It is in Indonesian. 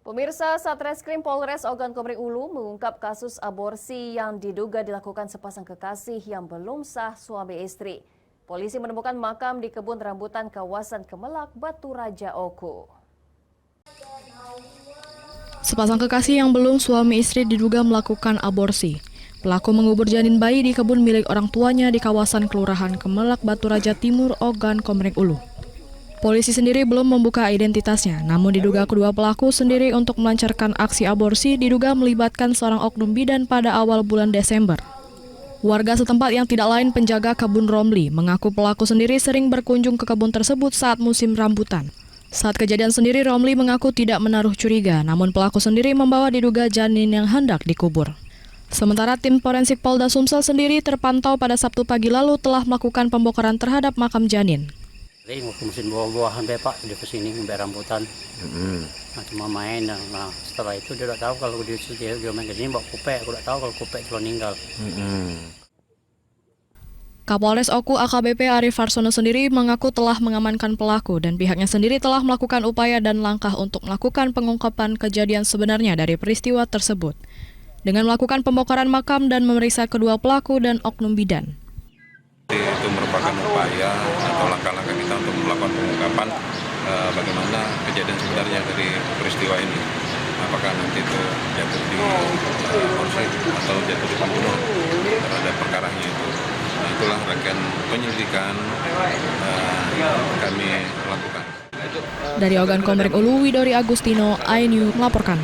Pemirsa, Satreskrim Polres Ogan Komering Ulu mengungkap kasus aborsi yang diduga dilakukan sepasang kekasih yang belum sah suami istri. Polisi menemukan makam di kebun rambutan kawasan Kemelak, Batu Raja Oku. Sepasang kekasih yang belum suami istri diduga melakukan aborsi. Pelaku mengubur janin bayi di kebun milik orang tuanya di kawasan Kelurahan Kemelak, Batu Raja Timur, Ogan Komering Ulu. Polisi sendiri belum membuka identitasnya, namun diduga kedua pelaku sendiri untuk melancarkan aksi aborsi diduga melibatkan seorang oknum bidan pada awal bulan Desember. Warga setempat yang tidak lain penjaga kebun Romli mengaku pelaku sendiri sering berkunjung ke kebun tersebut saat musim rambutan. Saat kejadian sendiri, Romli mengaku tidak menaruh curiga, namun pelaku sendiri membawa diduga janin yang hendak dikubur. Sementara tim forensik Polda Sumsel sendiri terpantau pada Sabtu pagi lalu telah melakukan pembongkaran terhadap makam janin. Waktu musim buah-buahan Pak, dia kesini ngambil rambutan. Nah, cuma main. Nah, setelah itu dia udah tahu kalau dia main kesini bawa kupek. Aku udah tahu kalau kupek telah meninggal. Kapolres Oku AKBP Arif Farsono sendiri mengaku telah mengamankan pelaku dan pihaknya sendiri telah melakukan upaya dan langkah untuk melakukan pengungkapan kejadian sebenarnya dari peristiwa tersebut. Dengan melakukan pembongkaran makam dan memeriksa kedua pelaku dan oknum bidan. Itu merupakan upaya atau langkah-langkah kita untuk melakukan pengungkapan bagaimana kejadian sebenarnya dari peristiwa ini. Apakah nanti itu jatuh di polsek atau jatuh di pembunuhan terhadap perkaranya itu. Nah, itulah rangkaian penyelidikan kami lakukan. Dari Ogan Komering Ulu, Widori Agustino, iNews melaporkan.